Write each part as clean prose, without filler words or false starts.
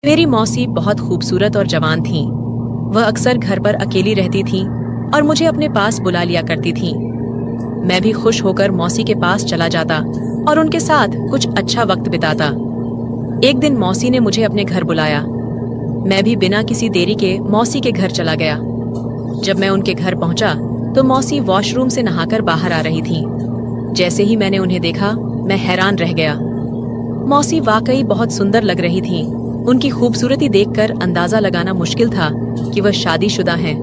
मेरी मौसी बहुत खूबसूरत और जवान थीं। वह अक्सर घर पर अकेली रहती थीं और मुझे अपने पास बुला लिया करती थीं। मैं भी खुश होकर मौसी के पास चला जाता और उनके साथ कुछ अच्छा वक्त बिताता। एक दिन मौसी ने मुझे अपने घर बुलाया। मैं भी बिना किसी देरी के मौसी के घर चला गया। जब मैं उनके घर पहुंचा तो मौसी वॉशरूम से नहाकर बाहर आ रही थीं। जैसे ही मैंने उन्हें देखा, मैं हैरान रह गया। मौसी वाकई बहुत सुंदर लग रही थीं। उनकी खूबसूरती देखकर अंदाजा लगाना मुश्किल था कि वह शादीशुदा हैं।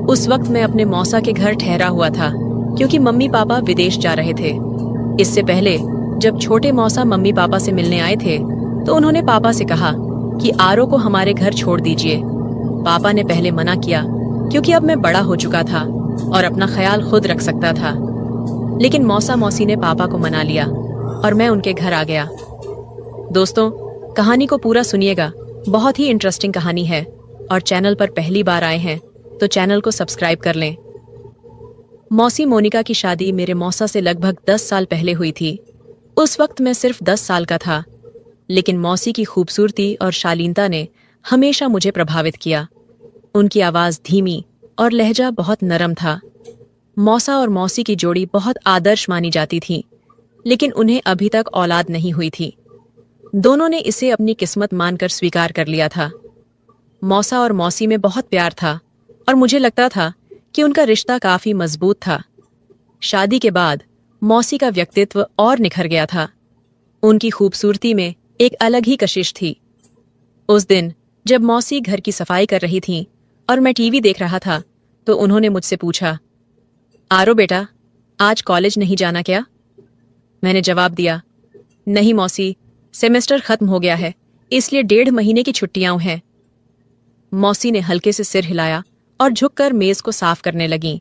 उस वक्त मैं अपने मौसा के घर ठहरा हुआ था क्योंकि मम्मी पापा विदेश जा रहे थे। इससे पहले जब छोटे मौसा मम्मी पापा से मिलने आए थे तो उन्होंने पापा से कहा कि आरो को हमारे घर छोड़ दीजिए। पापा ने पहले मना किया क्योंकि अब मैं बड़ा हो चुका था और अपना ख्याल खुद रख सकता था। लेकिन मौसा मौसी ने पापा को मना लिया और मैं उनके घर आ गया। दोस्तों, कहानी को पूरा सुनिएगा। बहुत ही इंटरेस्टिंग कहानी है और चैनल पर पहली बार आए हैं तो चैनल को सब्सक्राइब कर लें। मौसी मोनिका की शादी मेरे मौसा से लगभग 10 साल पहले हुई थी। उस वक्त मैं सिर्फ 10 साल का था, लेकिन मौसी की खूबसूरती और शालीनता ने हमेशा मुझे प्रभावित किया। उनकी आवाज़ धीमी और लहजा बहुत नरम था। मौसा और मौसी की जोड़ी बहुत आदर्श मानी जाती थी, लेकिन उन्हें अभी तक औलाद नहीं हुई थी। दोनों ने इसे अपनी किस्मत मानकर स्वीकार कर लिया था। मौसा और मौसी में बहुत प्यार था और मुझे लगता था कि उनका रिश्ता काफी मजबूत था। शादी के बाद मौसी का व्यक्तित्व और निखर गया था। उनकी खूबसूरती में एक अलग ही कशिश थी। उस दिन जब मौसी घर की सफाई कर रही थीं और मैं टीवी देख रहा था तो उन्होंने मुझसे पूछा, आरो बेटा, आज कॉलेज नहीं जाना क्या? मैंने जवाब दिया, नहीं मौसी, सेमेस्टर खत्म हो गया है, इसलिए 1.5 महीने की छुट्टियां हैं। मौसी ने हल्के से सिर हिलाया और झुककर मेज को साफ करने लगीं।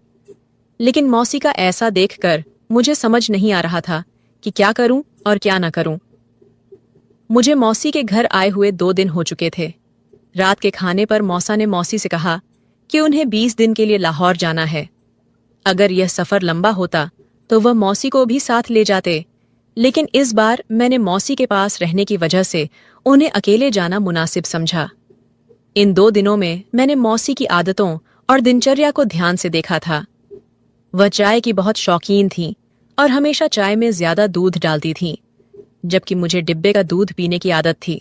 लेकिन मौसी का ऐसा देखकर मुझे समझ नहीं आ रहा था कि क्या करूं और क्या ना करूं। मुझे मौसी के घर आए हुए 2 दिन हो चुके थे। रात के खाने पर मौसा ने मौसी से कहा कि उन्हें 20 दिन के लिए लाहौर जाना है। अगर यह सफर लंबा होता तो वह मौसी को भी साथ ले जाते, लेकिन इस बार मैंने मौसी के पास रहने की वजह से उन्हें अकेले जाना मुनासिब समझा। इन 2 दिनों में मैंने मौसी की आदतों और दिनचर्या को ध्यान से देखा था। वह चाय की बहुत शौकीन थीं और हमेशा चाय में ज्यादा दूध डालती थीं, जबकि मुझे डिब्बे का दूध पीने की आदत थी।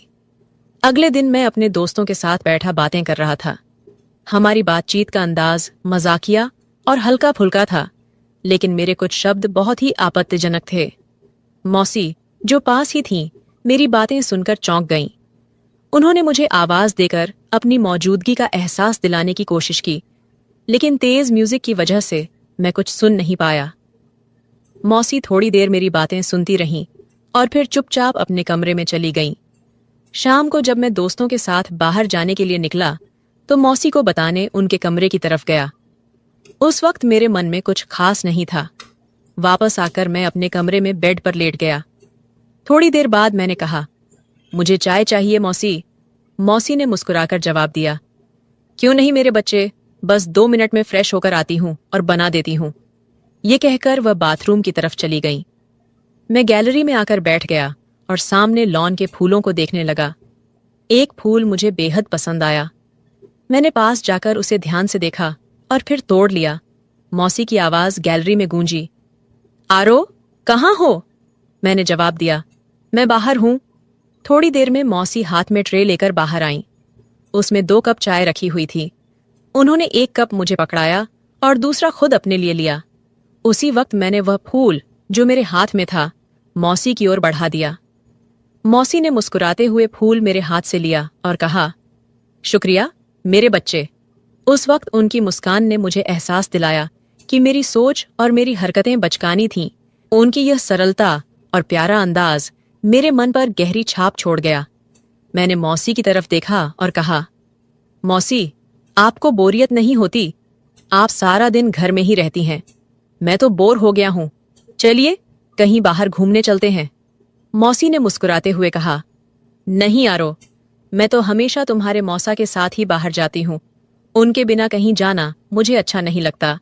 अगले दिन मैं अपने दोस्तों के साथ बैठा बातें कर रहा था। हमारी बातचीत का अंदाज मजाकिया और हल्का फुल्का था, लेकिन मेरे कुछ शब्द बहुत ही आपत्तिजनक थे। मौसी, जो पास ही थीं, मेरी बातें सुनकर चौंक गईं। उन्होंने मुझे आवाज देकर अपनी मौजूदगी का एहसास दिलाने की कोशिश की, लेकिन तेज म्यूजिक की वजह से मैं कुछ सुन नहीं पाया। मौसी थोड़ी देर मेरी बातें सुनती रहीं और फिर चुपचाप अपने कमरे में चली गईं। शाम को जब मैं दोस्तों के साथ बाहर जाने के लिए निकला तो मौसी को बताने उनके कमरे की तरफ गया। उस वक्त मेरे मन में कुछ खास नहीं था। वापस आकर मैं अपने कमरे में बेड पर लेट गया। थोड़ी देर बाद मैंने कहा, मुझे चाय चाहिए मौसी। मौसी ने मुस्कुराकर जवाब दिया, क्यों नहीं मेरे बच्चे, बस 2 मिनट में फ्रेश होकर आती हूँ और बना देती हूँ। ये कहकर वह बाथरूम की तरफ चली गई। मैं गैलरी में आकर बैठ गया और सामने लॉन के फूलों को देखने लगा। एक फूल मुझे बेहद पसंद आया। मैंने पास जाकर उसे ध्यान से देखा और फिर तोड़ लिया। मौसी की आवाज गैलरी में गूंजी, आरो, कहाँ हो? मैंने जवाब दिया, मैं बाहर हूं। थोड़ी देर में मौसी हाथ में ट्रे लेकर बाहर आईं। उसमें 2 कप चाय रखी हुई थी। उन्होंने एक कप मुझे पकड़ाया और दूसरा खुद अपने लिए लिया। उसी वक्त मैंने वह फूल जो मेरे हाथ में था मौसी की ओर बढ़ा दिया। मौसी ने मुस्कुराते हुए फूल मेरे हाथ से लिया और कहा, शुक्रिया मेरे बच्चे। उस वक्त उनकी मुस्कान ने मुझे एहसास दिलाया कि मेरी सोच और मेरी हरकतें बचकानी थीं। उनकी यह सरलता और प्यारा अंदाज मेरे मन पर गहरी छाप छोड़ गया। मैंने मौसी की तरफ देखा और कहा, मौसी, आपको बोरियत नहीं होती? आप सारा दिन घर में ही रहती हैं। मैं तो बोर हो गया हूं। चलिए कहीं बाहर घूमने चलते हैं। मौसी ने मुस्कुराते हुए कहा, नहीं आरो, मैं तो हमेशा तुम्हारे मौसा के साथ ही बाहर जाती हूँ। उनके बिना कहीं जाना मुझे अच्छा नहीं लगता।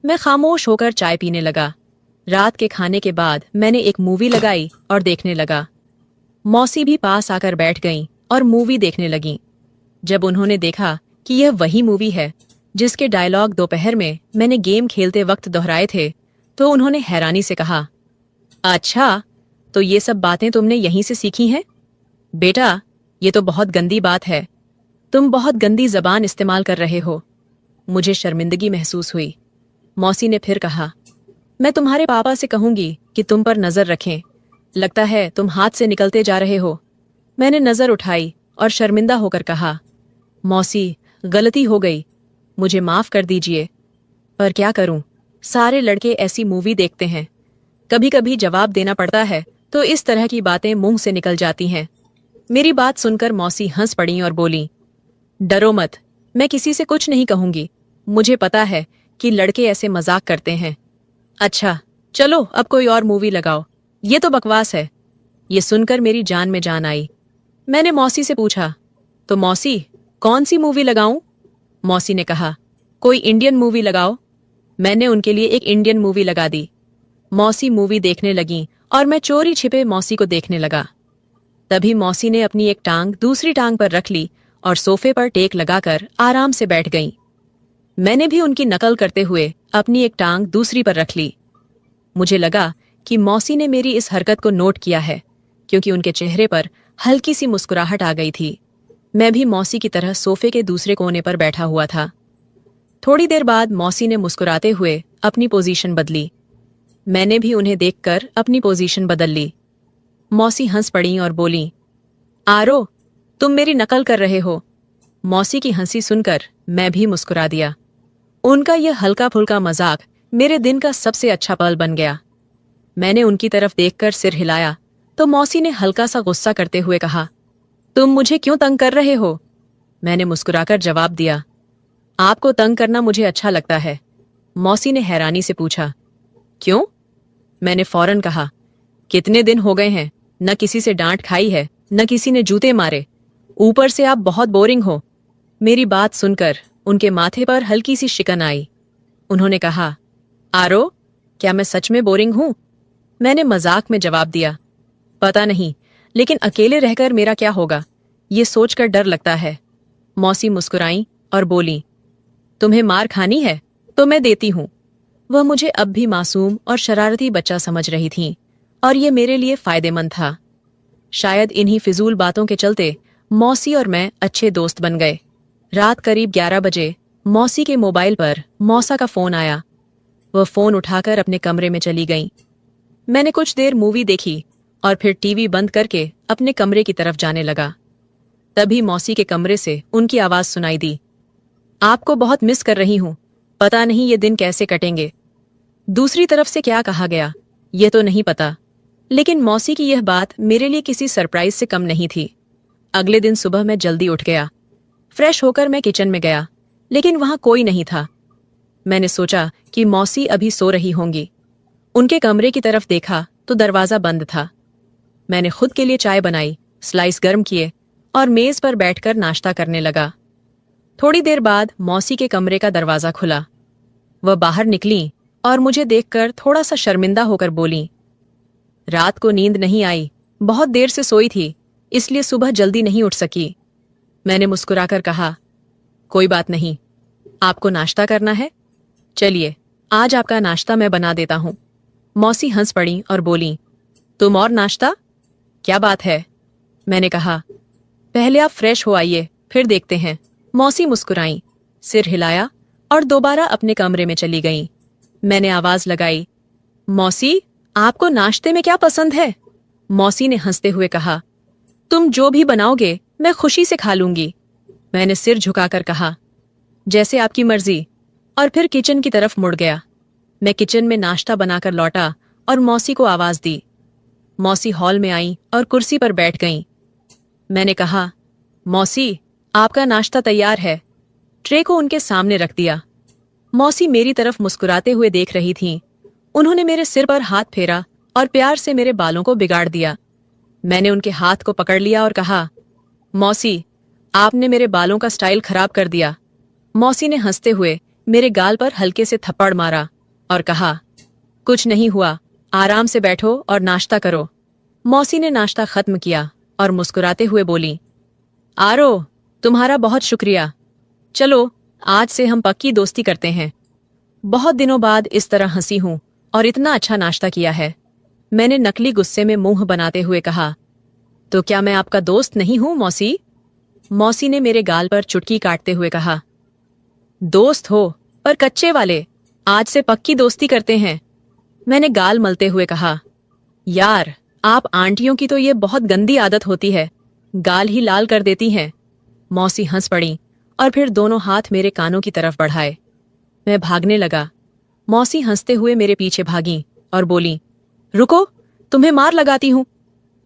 मैं खामोश होकर चाय पीने लगा। रात के खाने के बाद मैंने एक मूवी लगाई और देखने लगा। मौसी भी पास आकर बैठ गईं और मूवी देखने लगीं। जब उन्होंने देखा कि यह वही मूवी है जिसके डायलॉग दोपहर में मैंने गेम खेलते वक्त दोहराए थे, तो उन्होंने हैरानी से कहा, अच्छा, तो ये सब बातें तुमने यहीं से सीखी हैं? बेटा, ये तो बहुत गंदी बात है। तुम बहुत गंदी जबान इस्तेमाल कर रहे हो। मुझे शर्मिंदगी महसूस हुई। मौसी ने फिर कहा, मैं तुम्हारे पापा से कहूंगी कि तुम पर नजर रखें। लगता है तुम हाथ से निकलते जा रहे हो। मैंने नजर उठाई और शर्मिंदा होकर कहा, मौसी, गलती हो गई, मुझे माफ कर दीजिए। पर क्या करूं, सारे लड़के ऐसी मूवी देखते हैं। कभी कभी जवाब देना पड़ता है तो इस तरह की बातें मुंह से निकल जाती हैं। मेरी बात सुनकर मौसी हंस पड़ी और बोली, डरो मत, मैं किसी से कुछ नहीं कहूंगी। मुझे पता है कि लड़के ऐसे मजाक करते हैं। अच्छा, चलो अब कोई और मूवी लगाओ, ये तो बकवास है। ये सुनकर मेरी जान में जान आई। मैंने मौसी से पूछा, तो मौसी, कौन सी मूवी लगाऊं? मौसी ने कहा, कोई इंडियन मूवी लगाओ। मैंने उनके लिए एक इंडियन मूवी लगा दी। मौसी मूवी देखने लगी और मैं चोरी छिपे मौसी को देखने लगा। तभी मौसी ने अपनी एक टांग दूसरी टांग पर रख ली और सोफे पर टेक लगाकर आराम से बैठ गईं। मैंने भी उनकी नकल करते हुए अपनी एक टांग दूसरी पर रख ली। मुझे लगा कि मौसी ने मेरी इस हरकत को नोट किया है, क्योंकि उनके चेहरे पर हल्की सी मुस्कुराहट आ गई थी। मैं भी मौसी की तरह सोफे के दूसरे कोने पर बैठा हुआ था। थोड़ी देर बाद मौसी ने मुस्कुराते हुए अपनी पोजीशन बदली। मैंने भी उन्हें देखकर अपनी पोजीशन बदल ली। मौसी हंस पड़ी और बोली, आरो, तुम मेरी नकल कर रहे हो। मौसी की हंसी सुनकर मैं भी मुस्कुरा दिया। उनका यह हल्का फुल्का मजाक मेरे दिन का सबसे अच्छा पल बन गया। मैंने उनकी तरफ देखकर सिर हिलाया तो मौसी ने हल्का सा गुस्सा करते हुए कहा, तुम मुझे क्यों तंग कर रहे हो? मैंने मुस्कुराकर जवाब दिया, आपको तंग करना मुझे अच्छा लगता है। मौसी ने हैरानी से पूछा, क्यों? मैंने फौरन कहा, कितने दिन हो गए हैं, न किसी से डांट खाई है, न किसी ने जूते मारे। ऊपर से आप बहुत बोरिंग हो। मेरी बात सुनकर उनके माथे पर हल्की सी शिकन आई। उन्होंने कहा, आरो, क्या मैं सच में बोरिंग हूं? मैंने मजाक में जवाब दिया, पता नहीं, लेकिन अकेले रहकर मेरा क्या होगा, ये सोचकर डर लगता है। मौसी मुस्कुराई और बोली, तुम्हें मार खानी है तो मैं देती हूं। वह मुझे अब भी मासूम और शरारती बच्चा समझ रही थीं, और ये मेरे लिए फायदेमंद था। शायद इन्हीं फिजूल बातों के चलते मौसी और मैं अच्छे दोस्त बन गए। रात करीब 11 बजे मौसी के मोबाइल पर मौसा का फोन आया। वह फोन उठाकर अपने कमरे में चली गईं। मैंने कुछ देर मूवी देखी और फिर टीवी बंद करके अपने कमरे की तरफ जाने लगा। तभी मौसी के कमरे से उनकी आवाज सुनाई दी, आपको बहुत मिस कर रही हूं, पता नहीं ये दिन कैसे कटेंगे। दूसरी तरफ से क्या कहा गया ये तो नहीं पता, लेकिन मौसी की यह बात मेरे लिए किसी सरप्राइज से कम नहीं थी। अगले दिन सुबह मैं जल्दी उठ गया। फ्रेश होकर मैं किचन में गया, लेकिन वहां कोई नहीं था। मैंने सोचा कि मौसी अभी सो रही होंगी। उनके कमरे की तरफ देखा तो दरवाजा बंद था। मैंने खुद के लिए चाय बनाई, स्लाइस गर्म किए और मेज पर बैठकर नाश्ता करने लगा। थोड़ी देर बाद मौसी के कमरे का दरवाजा खुला। वह बाहर निकली और मुझे देखकर थोड़ा सा शर्मिंदा होकर बोली, रात को नींद नहीं आई, बहुत देर से सोई थी, इसलिए सुबह जल्दी नहीं उठ सकी। मैंने मुस्कुराकर कहा, कोई बात नहीं, आपको नाश्ता करना है? चलिए, आज आपका नाश्ता मैं बना देता हूं। मौसी हंस पड़ी और बोली, तुम और नाश्ता? क्या बात है? मैंने कहा, पहले आप फ्रेश हो आइए, फिर देखते हैं। मौसी मुस्कुराई, सिर हिलाया और दोबारा अपने कमरे में चली गईं। मैंने आवाज लगाई, मौसी, आपको नाश्ते में क्या पसंद है? मौसी ने हंसते हुए कहा, तुम जो भी बनाओगे मैं खुशी से खा लूंगी। मैंने सिर झुकाकर कहा, जैसे आपकी मर्जी, और फिर किचन की तरफ मुड़ गया। मैं किचन में नाश्ता बनाकर लौटा और मौसी को आवाज दी। मौसी हॉल में आई और कुर्सी पर बैठ गईं। मैंने कहा, मौसी, आपका नाश्ता तैयार है। ट्रे को उनके सामने रख दिया। मौसी मेरी तरफ मुस्कुराते हुए देख रही थीं। उन्होंने मेरे सिर पर हाथ फेरा और प्यार से मेरे बालों को बिगाड़ दिया। मैंने उनके हाथ को पकड़ लिया और कहा, मौसी, आपने मेरे बालों का स्टाइल खराब कर दिया। मौसी ने हंसते हुए मेरे गाल पर हल्के से थप्पड़ मारा और कहा, कुछ नहीं हुआ, आराम से बैठो और नाश्ता करो। मौसी ने नाश्ता खत्म किया और मुस्कुराते हुए बोली, आरो, तुम्हारा बहुत शुक्रिया। चलो, आज से हम पक्की दोस्ती करते हैं। बहुत दिनों बाद इस तरह हंसी हूं और इतना अच्छा नाश्ता किया है। मैंने नकली गुस्से में मुंह बनाते हुए कहा, तो क्या मैं आपका दोस्त नहीं हूं मौसी? मौसी ने मेरे गाल पर चुटकी काटते हुए कहा, दोस्त हो पर कच्चे वाले। आज से पक्की दोस्ती करते हैं। मैंने गाल मलते हुए कहा, यार, आप आंटियों की तो ये बहुत गंदी आदत होती है, गाल ही लाल कर देती हैं। मौसी हंस पड़ी और फिर दोनों हाथ मेरे कानों की तरफ बढ़ाए। मैं भागने लगा। मौसी हंसते हुए मेरे पीछे भागी और बोली, रुको, तुम्हें मार लगाती हूं।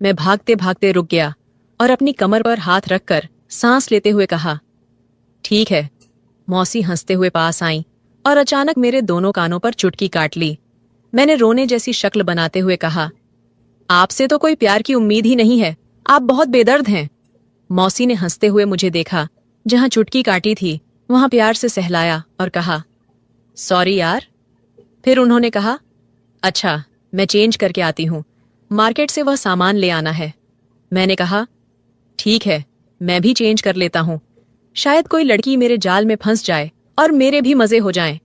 मैं भागते भागते रुक गया और अपनी कमर पर हाथ रखकर सांस लेते हुए कहा, ठीक है। मौसी हंसते हुए पास आई और अचानक मेरे दोनों कानों पर चुटकी काट ली। मैंने रोने जैसी शक्ल बनाते हुए कहा, आपसे तो कोई प्यार की उम्मीद ही नहीं है, आप बहुत बेदर्द हैं। मौसी ने हंसते हुए मुझे देखा, जहां चुटकी काटी थी वहां प्यार से सहलाया और कहा, सॉरी यार। फिर उन्होंने कहा, अच्छा, मैं चेंज करके आती हूं, मार्केट से वह सामान ले आना है। मैंने कहा, ठीक है, मैं भी चेंज कर लेता हूं, शायद कोई लड़की मेरे जाल में फंस जाए और मेरे भी मजे हो जाएं।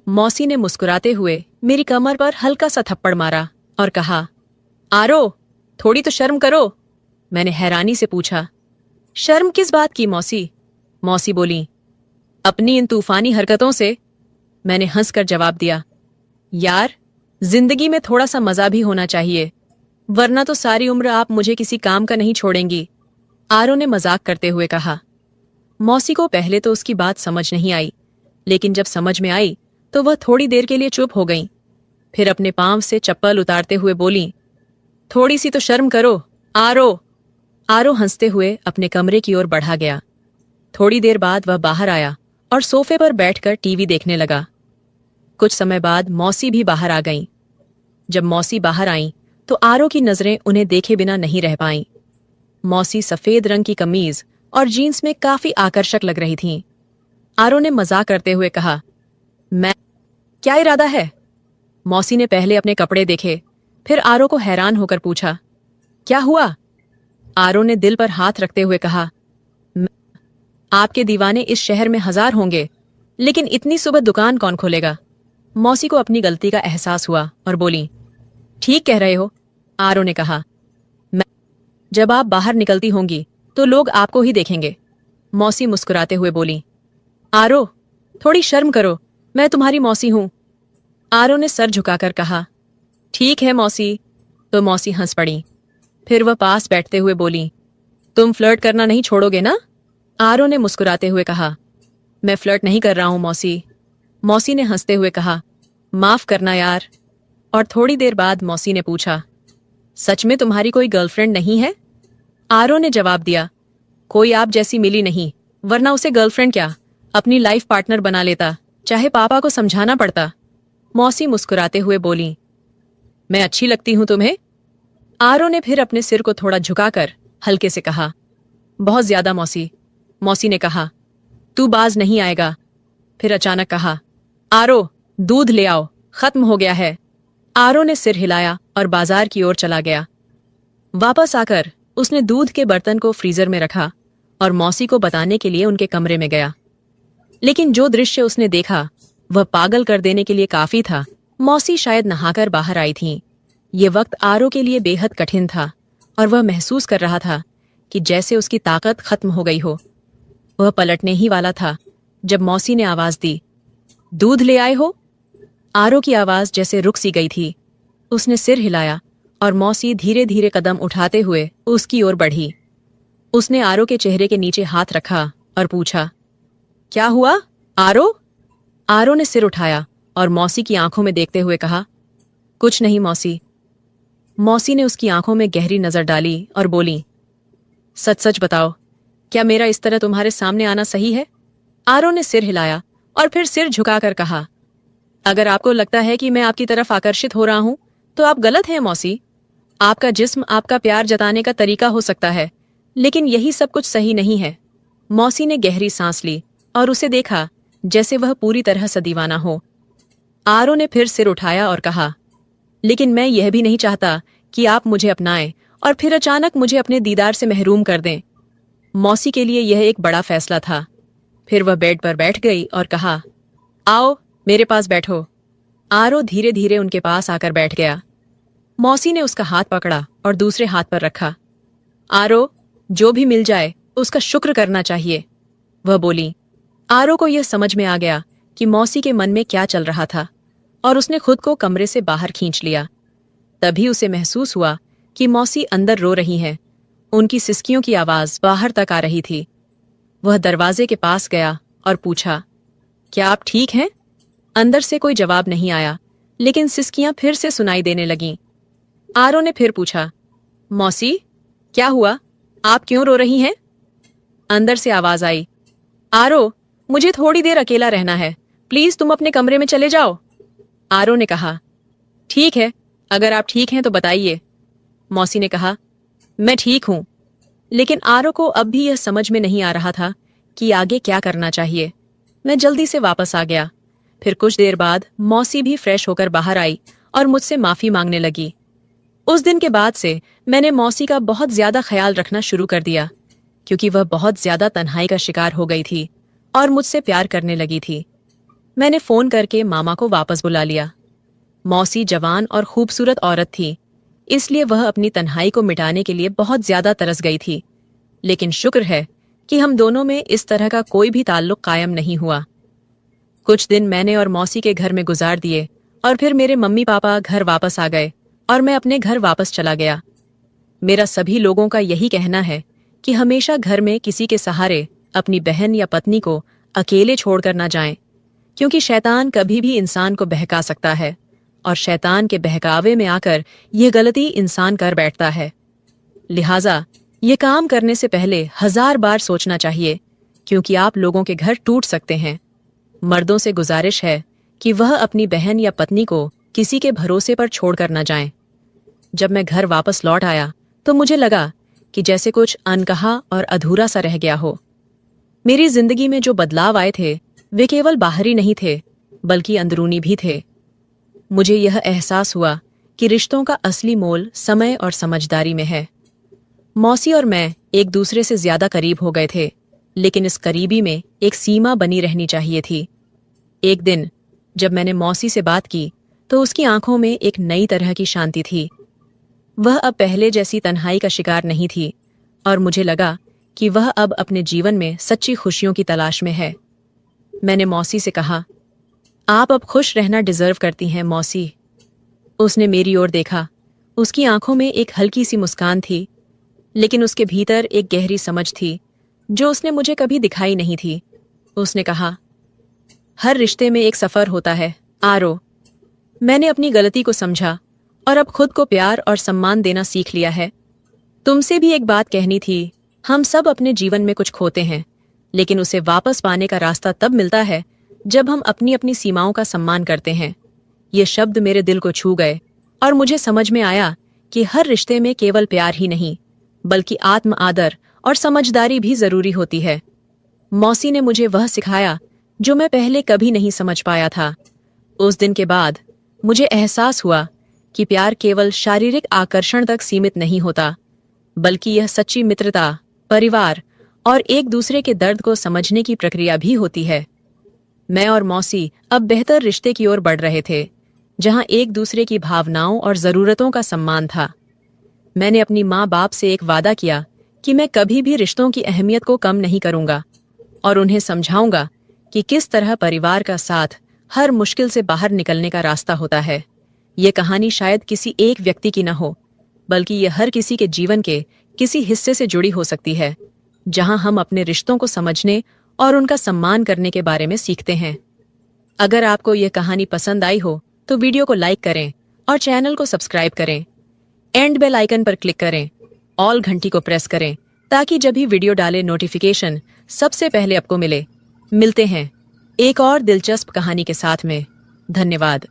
मौसी ने मुस्कुराते हुए मेरी कमर पर हल्का सा थप्पड़ मारा और कहा, आरो, थोड़ी तो शर्म करो। मैंने हैरानी से पूछा, शर्म किस बात की मौसी? मौसी बोली, अपनी इन तूफानी हरकतों से। मैंने हंसकर जवाब दिया, यार, जिंदगी में थोड़ा सा मजा भी होना चाहिए, वरना तो सारी उम्र आप मुझे किसी काम का नहीं छोड़ेंगी। आरो ने मजाक करते हुए कहा। मौसी को पहले तो उसकी बात समझ नहीं आई, लेकिन जब समझ में आई तो वह थोड़ी देर के लिए चुप हो गई। फिर अपने पांव से चप्पल उतारते हुए बोली, थोड़ी सी तो शर्म करो, आरो। आरो हंसते हुए अपने कमरे की ओर बढ़ा गया। थोड़ी देर बाद वह बाहर आया और सोफे पर बैठकर टीवी देखने लगा। कुछ समय बाद मौसी भी बाहर आ गईं। जब मौसी बाहर आईं तो आरो की नजरें उन्हें देखे बिना नहीं रह पाईं। मौसी सफेद रंग की कमीज और जीन्स में काफी आकर्षक लग रही थीं। आरो ने मजाक करते हुए कहा, मैं, क्या इरादा है? मौसी ने पहले अपने कपड़े देखे, फिर आरो को हैरान होकर पूछा, क्या हुआ? आरो ने दिल पर हाथ रखते हुए कहा, आपके दीवाने इस शहर में 1000 होंगे, लेकिन इतनी सुबह दुकान कौन खोलेगा? मौसी को अपनी गलती का एहसास हुआ और बोली, ठीक कह रहे हो। आरो ने कहा, जब आप बाहर निकलती होंगी तो लोग आपको ही देखेंगे। मौसी मुस्कुराते हुए बोली, आरो, थोड़ी शर्म करो, मैं तुम्हारी मौसी हूं। आरो ने सर झुकाकर कहा, ठीक है मौसी। तो मौसी हंस पड़ी। फिर वह पास बैठते हुए बोली, तुम फ्लर्ट करना नहीं छोड़ोगे ना? आरो ने मुस्कुराते हुए कहा, मैं फ्लर्ट नहीं कर रहा हूं मौसी। मौसी ने हंसते हुए कहा, माफ करना यार। और थोड़ी देर बाद मौसी ने पूछा, सच में तुम्हारी कोई गर्लफ्रेंड नहीं है? आरो ने जवाब दिया, कोई आप जैसी मिली नहीं, वरना उसे गर्लफ्रेंड क्या, अपनी लाइफ पार्टनर बना लेता, चाहे पापा को समझाना पड़ता। मौसी मुस्कुराते हुए बोली, मैं अच्छी लगती हूं तुम्हें? आरो ने फिर अपने सिर को थोड़ा झुकाकर हल्के से कहा, बहुत ज्यादा मौसी। मौसी ने कहा, तू बाज नहीं आएगा। फिर अचानक कहा, आरो, दूध ले आओ, खत्म हो गया है। आरो ने सिर हिलाया और बाजार की ओर चला गया। वापस आकर उसने दूध के बर्तन को फ्रीजर में रखा और मौसी को बताने के लिए उनके कमरे में गया। लेकिन जो दृश्य उसने देखा वह पागल कर देने के लिए काफी था। मौसी शायद नहाकर बाहर आई थीं। ये वक्त आरो के लिए बेहद कठिन था और वह महसूस कर रहा था कि जैसे उसकी ताकत खत्म हो गई हो। वह पलटने ही वाला था जब मौसी ने आवाज दी, दूध ले आए हो? आरो की आवाज जैसे रुक सी गई थी। उसने सिर हिलाया और मौसी धीरे धीरे कदम उठाते हुए उसकी ओर बढ़ी। उसने आरो के चेहरे के नीचे हाथ रखा और पूछा, क्या हुआ आरो? आरो ने सिर उठाया और मौसी की आंखों में देखते हुए कहा, कुछ नहीं मौसी। मौसी ने उसकी आंखों में गहरी नजर डाली और बोली, सच सच बताओ, क्या मेरा इस तरह तुम्हारे सामने आना सही है? आरो ने सिर हिलाया और फिर सिर झुकाकर कहा, अगर आपको लगता है कि मैं आपकी तरफ आकर्षित हो रहा हूं तो आप गलत हैं मौसी। आपका जिस्म आपका प्यार जताने का तरीका हो सकता है, लेकिन यही सब कुछ सही नहीं है। मौसी ने गहरी सांस ली और उसे देखा जैसे वह पूरी तरह से दीवाना हो। आरो ने फिर सिर उठाया और कहा, लेकिन मैं यह भी नहीं चाहता कि आप मुझे अपनाएं और फिर अचानक मुझे अपने दीदार से महरूम कर दें। मौसी के लिए यह एक बड़ा फैसला था। फिर वह बेड पर बैठ गई और कहा, आओ मेरे पास बैठो। आरो धीरे धीरे उनके पास आकर बैठ गया। मौसी ने उसका हाथ पकड़ा और दूसरे हाथ पर रखा। आरो, जो भी मिल जाए उसका शुक्र करना चाहिए, वह बोली। आरो को यह समझ में आ गया कि मौसी के मन में क्या चल रहा था और उसने खुद को कमरे से बाहर खींच लिया। तभी उसे महसूस हुआ कि मौसी अंदर रो रही हैं। उनकी सिसकियों की आवाज बाहर तक आ रही थी। वह दरवाजे के पास गया और पूछा, क्या आप ठीक हैं? अंदर से कोई जवाब नहीं आया, लेकिन सिसकियां फिर से सुनाई देने लगीं। आरो ने फिर पूछा, मौसी, क्या हुआ? आप क्यों रो रही हैं? अंदर से आवाज आई, आरो, मुझे थोड़ी देर अकेला रहना है, प्लीज तुम अपने कमरे में चले जाओ। आरो ने कहा, ठीक है, अगर आप ठीक हैं तो बताइए। मौसी ने कहा, मैं ठीक हूं। लेकिन आरो को अब भी यह समझ में नहीं आ रहा था कि आगे क्या करना चाहिए। मैं जल्दी से वापस आ गया। फिर कुछ देर बाद मौसी भी फ्रेश होकर बाहर आई और मुझसे माफी मांगने लगी। उस दिन के बाद से मैंने मौसी का बहुत ज्यादा ख्याल रखना शुरू कर दिया, क्योंकि वह बहुत ज्यादा तन्हाई का शिकार हो गई थी और मुझसे प्यार करने लगी थी। मैंने फोन करके मामा को वापस बुला लिया। मौसी जवान और खूबसूरत औरत थी, इसलिए वह अपनी तन्हाई को मिटाने के लिए बहुत ज्यादा तरस गई थी। लेकिन शुक्र है कि हम दोनों में इस तरह का कोई भी ताल्लुक कायम नहीं हुआ। कुछ दिन मैंने और मौसी के घर में गुजार दिए और फिर मेरे मम्मी पापा घर वापस आ गए और मैं अपने घर वापस चला गया। मेरा सभी लोगों का यही कहना है कि हमेशा घर में किसी के सहारे अपनी बहन या पत्नी को अकेले छोड़कर ना जाएं, क्योंकि शैतान कभी भी इंसान को बहका सकता है और शैतान के बहकावे में आकर यह गलती इंसान कर बैठता है। लिहाजा ये काम करने से पहले 1000 बार सोचना चाहिए, क्योंकि आप लोगों के घर टूट सकते हैं। मर्दों से गुजारिश है कि वह अपनी बहन या पत्नी को किसी के भरोसे पर छोड़कर न जाएं। जब मैं घर वापस लौट आया तो मुझे लगा कि जैसे कुछ अनकहा और अधूरा सा रह गया हो। मेरी जिंदगी में जो बदलाव आए थे वे केवल बाहरी नहीं थे, बल्कि अंदरूनी भी थे। मुझे यह एहसास हुआ कि रिश्तों का असली मोल समय और समझदारी में है। मौसी और मैं एक दूसरे से ज्यादा करीब हो गए थे, लेकिन इस करीबी में एक सीमा बनी रहनी चाहिए थी। एक दिन जब मैंने मौसी से बात की तो उसकी आंखों में एक नई तरह की शांति थी। वह अब पहले जैसी तन्हाई का शिकार नहीं थी और मुझे लगा कि वह अब अपने जीवन में सच्ची खुशियों की तलाश में है। मैंने मौसी से कहा, आप अब खुश रहना डिजर्व करती हैं मौसी। उसने मेरी ओर देखा। उसकी आंखों में एक हल्की सी मुस्कान थी, लेकिन उसके भीतर एक गहरी समझ थी जो उसने मुझे कभी दिखाई नहीं थी। उसने कहा, हर रिश्ते में एक सफर होता है आरो। मैंने अपनी गलती को समझा और अब खुद को प्यार और सम्मान देना सीख लिया है। तुमसे भी एक बात कहनी थी, हम सब अपने जीवन में कुछ खोते हैं, लेकिन उसे वापस पाने का रास्ता तब मिलता है जब हम अपनी अपनी सीमाओं का सम्मान करते हैं। ये शब्द मेरे दिल को छू गए और मुझे समझ में आया कि हर रिश्ते में केवल प्यार ही नहीं, बल्कि आत्म आदर और समझदारी भी जरूरी होती है। मौसी ने मुझे वह सिखाया जो मैं पहले कभी नहीं समझ पाया था। उस दिन के बाद मुझे एहसास हुआ कि प्यार केवल शारीरिक आकर्षण तक सीमित नहीं होता, बल्कि यह सच्ची मित्रता, परिवार और एक दूसरे के दर्द को समझने की प्रक्रिया भी होती है। मैं और मौसी अब बेहतर रिश्ते की ओर बढ़ रहे थे, जहां एक दूसरे की भावनाओं और जरूरतों का सम्मान था। मैंने अपनी माँ बाप से एक वादा किया कि मैं कभी भी रिश्तों की अहमियत को कम नहीं करूंगा और उन्हें समझाऊंगा कि किस तरह परिवार का साथ हर मुश्किल से बाहर निकलने का रास्ता होता है। ये कहानी शायद किसी एक व्यक्ति की न हो, बल्कि ये हर किसी के जीवन के किसी हिस्से से जुड़ी हो सकती है, जहां हम अपने रिश्तों को समझने और उनका सम्मान करने के बारे में सीखते हैं। अगर आपको यह कहानी पसंद आई हो तो वीडियो को लाइक करें और चैनल को सब्सक्राइब करें। एंड बेल आइकन पर क्लिक करें, ऑल घंटी को प्रेस करें, ताकि जब भी वीडियो डाले नोटिफिकेशन सबसे पहले आपको मिले। मिलते हैं एक और दिलचस्प कहानी के साथ में। धन्यवाद।